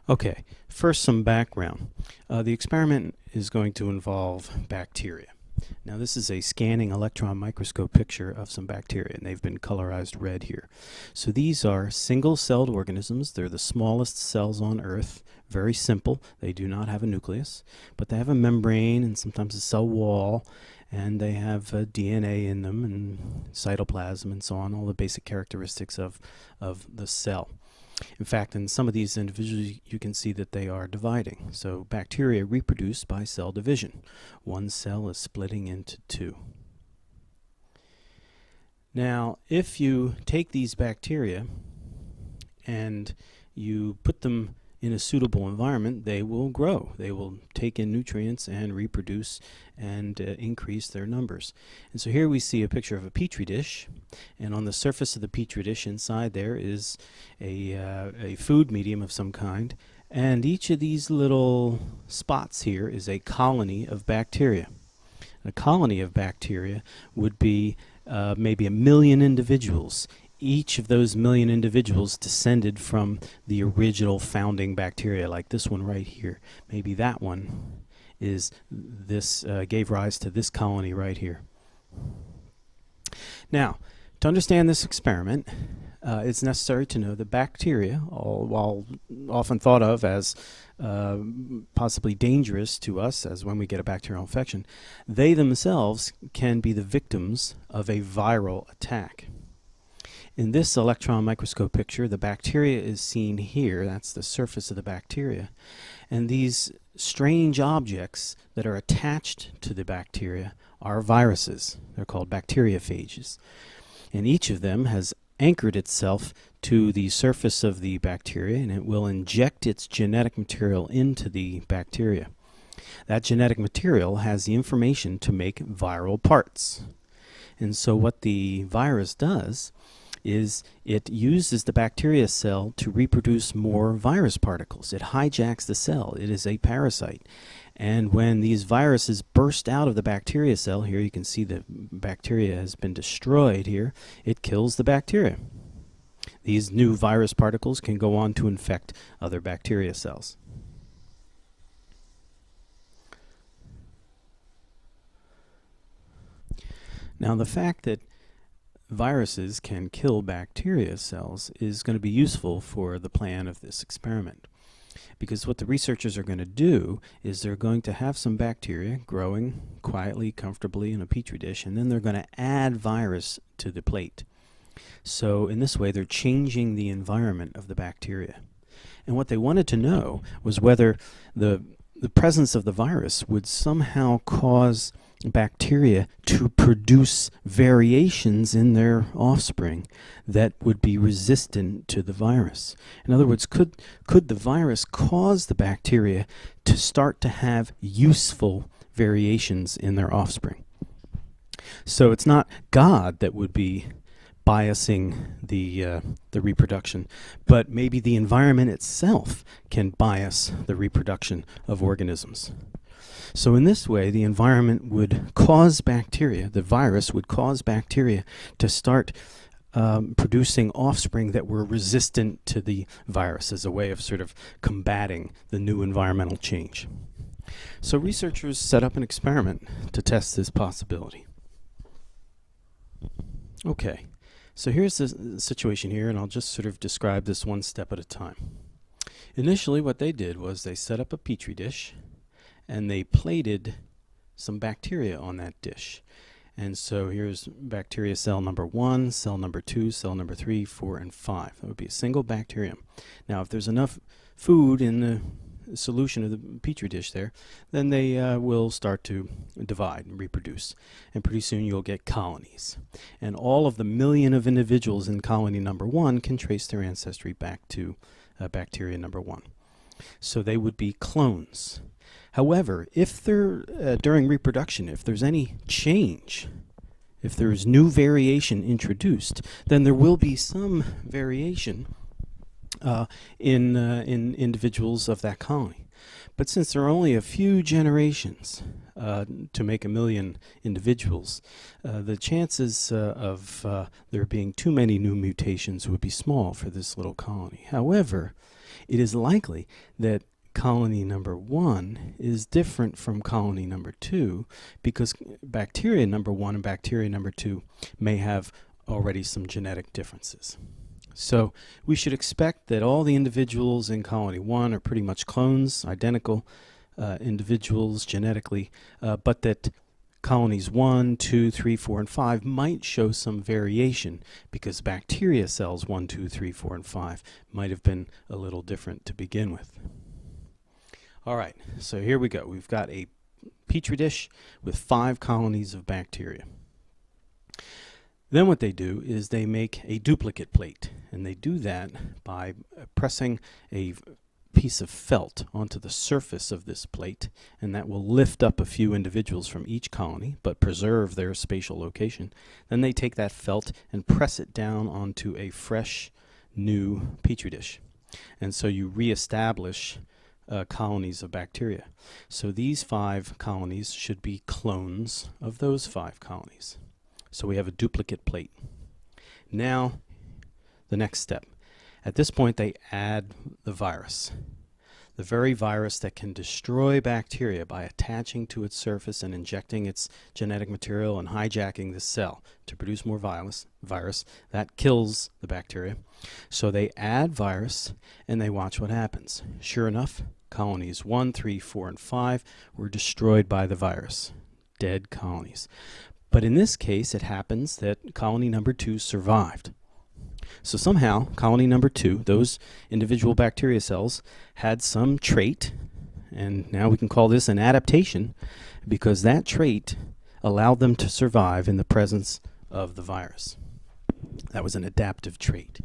Okay, first some background. The experiment is going to involve bacteria. Now this is a scanning electron microscope picture of some bacteria, and they've been colorized red here. So these are single-celled organisms. They're the smallest cells on Earth. Very simple. They do not have a nucleus, but they have a membrane and sometimes a cell wall, and they have DNA in them and cytoplasm and so on, all the basic characteristics of the cell. In fact, in some of these individuals, you can see that they are dividing. So bacteria reproduce by cell division. One cell is splitting into two. Now, if you take these bacteria and you put them in a suitable environment, they will grow. They will take in nutrients and reproduce and increase their numbers. And so here we see a picture of a petri dish, and on the surface of the petri dish inside there is a food medium of some kind, and each of these little spots here is a colony of bacteria. A colony of bacteria would be maybe 1 million individuals. Each of those 1 million individuals descended from the original founding bacteria, like this one right here. Maybe that one is this gave rise to this colony right here. Now, to understand this experiment, it's necessary to know that bacteria, while often thought of as possibly dangerous to us, as when we get a bacterial infection, they themselves can be the victims of a viral attack. In this electron microscope picture, the bacteria is seen here. That's the surface of the bacteria. And these strange objects that are attached to the bacteria are viruses. They're called bacteriophages. And each of them has anchored itself to the surface of the bacteria, and it will inject its genetic material into the bacteria. That genetic material has the information to make viral parts. And so what the virus does is it uses the bacteria cell to reproduce more virus particles. It hijacks the cell. It is a parasite. And when these viruses burst out of the bacteria cell, here you can see the bacteria has been destroyed here, it kills the bacteria. These new virus particles can go on to infect other bacteria cells. Now, the fact that viruses can kill bacteria cells is going to be useful for the plan of this experiment, because what the researchers are going to do is they're going to have some bacteria growing quietly, comfortably in a petri dish, and then they're going to add virus to the plate. So in this way, they're changing the environment of the bacteria. And what they wanted to know was whether the presence of the virus would somehow cause bacteria to produce variations in their offspring that would be resistant to the virus. In other words, could the virus cause the bacteria to start to have useful variations in their offspring? So it's not God that would be biasing the reproduction, but maybe the environment itself can bias the reproduction of organisms. So in this way, the environment would cause bacteria, the virus would cause bacteria to start producing offspring that were resistant to the virus as a way of sort of combating the new environmental change. So researchers set up an experiment to test this possibility. Okay, so here's the situation here, and I'll just sort of describe this one step at a time. Initially, what they did was they set up a petri dish, and they plated some bacteria on that dish. And so here's bacteria cell number 1, cell number 2, cell number 3, 4, and 5. That would be a single bacterium. Now, if there's enough food in the solution of the petri dish there, then they will start to divide and reproduce. And pretty soon you'll get colonies. And all of the 1 million of individuals in colony number 1 can trace their ancestry back to bacteria number 1. So they would be clones. However, if during reproduction, if there's any change, if there's new variation introduced, then there will be some variation in individuals of that colony. But since there are only a few generations to make 1 million individuals, the chances of there being too many new mutations would be small for this little colony. However, it is likely that colony number 1 is different from colony number 2 because bacteria number 1 and bacteria number 2 may have already some genetic differences. So we should expect that all the individuals in colony 1 are pretty much clones, identical individuals genetically, but that colonies 1, 2, 3, 4, and 5 might show some variation because bacteria cells 1, 2, 3, 4, and 5 might have been a little different to begin with. All right, so here we go. We've got a petri dish with 5 colonies of bacteria. Then what they do is they make a duplicate plate, and they do that by pressing a piece of felt onto the surface of this plate, and that will lift up a few individuals from each colony but preserve their spatial location. Then they take that felt and press it down onto a fresh new petri dish, and so you reestablish colonies of bacteria. So these 5 colonies should be clones of those 5 colonies. So we have a duplicate plate. Now, the next step. At this point, they add the virus. The very virus that can destroy bacteria by attaching to its surface and injecting its genetic material and hijacking the cell to produce more virus that kills the bacteria. So they add virus and they watch what happens. Sure enough, colonies 1, 3, 4, and 5 were destroyed by the virus. Dead colonies. But in this case, it happens that colony number 2 survived. So somehow, colony number 2, those individual bacteria cells, had some trait, and now we can call this an adaptation, because that trait allowed them to survive in the presence of the virus. That was an adaptive trait.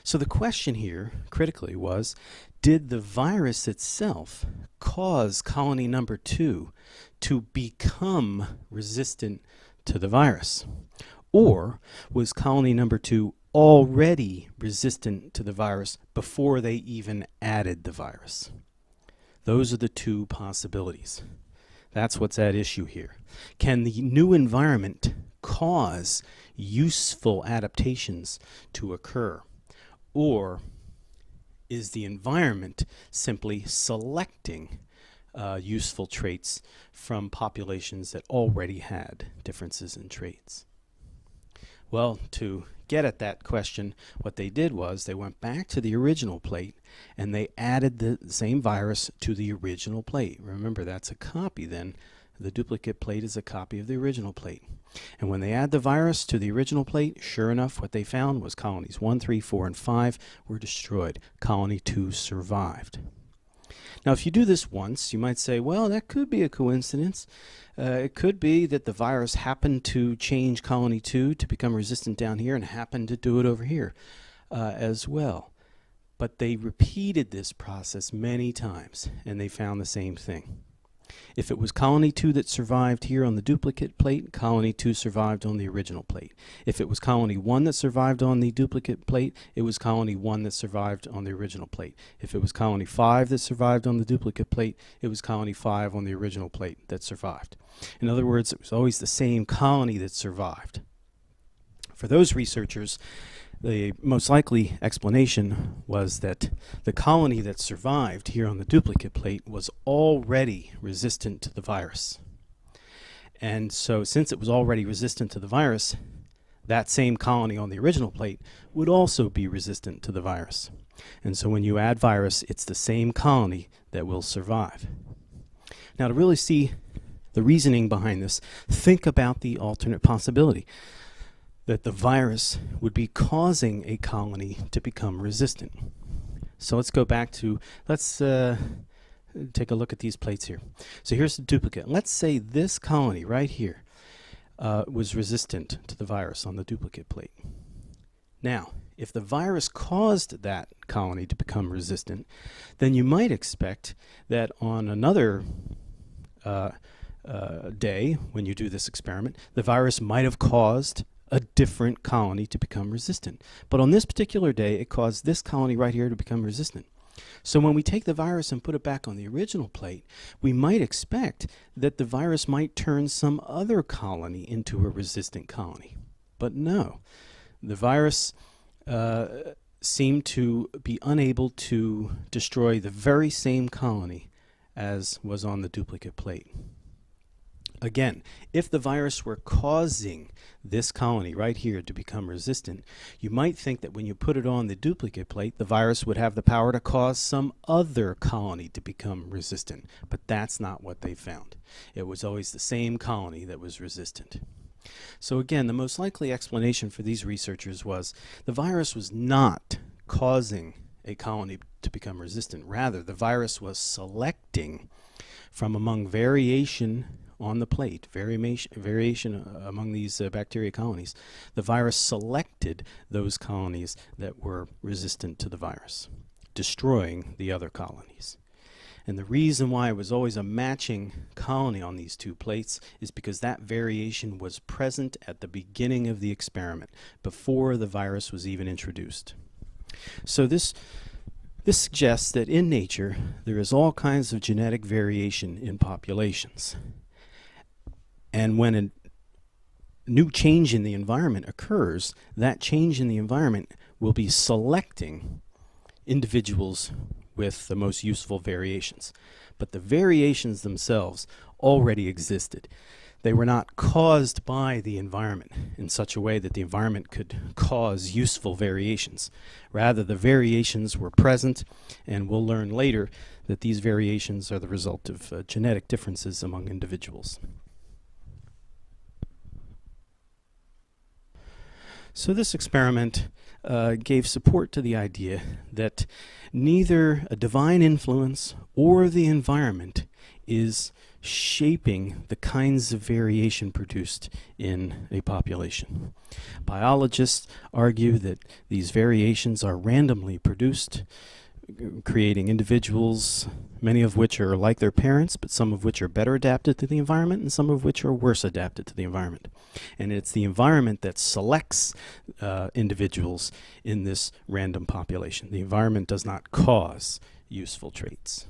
So the question here, critically, was, did the virus itself cause colony number 2 to become resistant to the virus? Or was colony number 2 already resistant to the virus before they even added the virus? Those are the 2 possibilities. That's what's at issue here. Can the new environment cause useful adaptations to occur? Or is the environment simply selecting useful traits from populations that already had differences in traits? Well, to get at that question, what they did was they went back to the original plate and they added the same virus to the original plate. Remember, that's a copy then. The duplicate plate is a copy of the original plate. And when they add the virus to the original plate, sure enough, what they found was colonies 1, 3, 4, and 5 were destroyed. Colony 2 survived. Now, if you do this once, you might say, well, that could be a coincidence. It could be that the virus happened to change colony 2 to become resistant down here and happened to do it over here as well. But they repeated this process many times, and they found the same thing. If it was colony 2 that survived here on the duplicate plate, colony 2 survived on the original plate. If it was colony 1 that survived on the duplicate plate, it was colony 1 that survived on the original plate. If it was colony 5 that survived on the duplicate plate, it was colony 5 on the original plate that survived. In other words, it was always the same colony that survived. For those researchers, the most likely explanation was that the colony that survived here on the duplicate plate was already resistant to the virus. And so since it was already resistant to the virus, that same colony on the original plate would also be resistant to the virus. And so when you add virus, it's the same colony that will survive. Now, to really see the reasoning behind this, think about the alternate possibility that the virus would be causing a colony to become resistant. So let's go back to, let's take a look at these plates here. So here's the duplicate. Let's say this colony right here was resistant to the virus on the duplicate plate. Now, if the virus caused that colony to become resistant, then you might expect that on another day, when you do this experiment, the virus might have caused a different colony to become resistant. But on this particular day, it caused this colony right here to become resistant. So when we take the virus and put it back on the original plate, we might expect that the virus might turn some other colony into a resistant colony. But no, the virus seem to be unable to destroy the very same colony as was on the duplicate plate. Again, if the virus were causing this colony right here to become resistant, you might think that when you put it on the duplicate plate, the virus would have the power to cause some other colony to become resistant. But that's not what they found. It was always the same colony that was resistant. So again, the most likely explanation for these researchers was the virus was not causing a colony to become resistant. Rather, the virus was selecting from among variation on the plate, variation among these bacteria colonies. The virus selected those colonies that were resistant to the virus, destroying the other colonies. And the reason why it was always a matching colony on these two plates is because that variation was present at the beginning of the experiment, before the virus was even introduced. So this suggests that in nature there is all kinds of genetic variation in populations. And when a new change in the environment occurs, that change in the environment will be selecting individuals with the most useful variations. But the variations themselves already existed. They were not caused by the environment in such a way that the environment could cause useful variations. Rather, the variations were present, and we'll learn later that these variations are the result of genetic differences among individuals. So this experiment gave support to the idea that neither a divine influence or the environment is shaping the kinds of variation produced in a population. Biologists argue that these variations are randomly produced, creating individuals, many of which are like their parents, but some of which are better adapted to the environment and some of which are worse adapted to the environment. And it's the environment that selects individuals in this random population. The environment does not cause useful traits.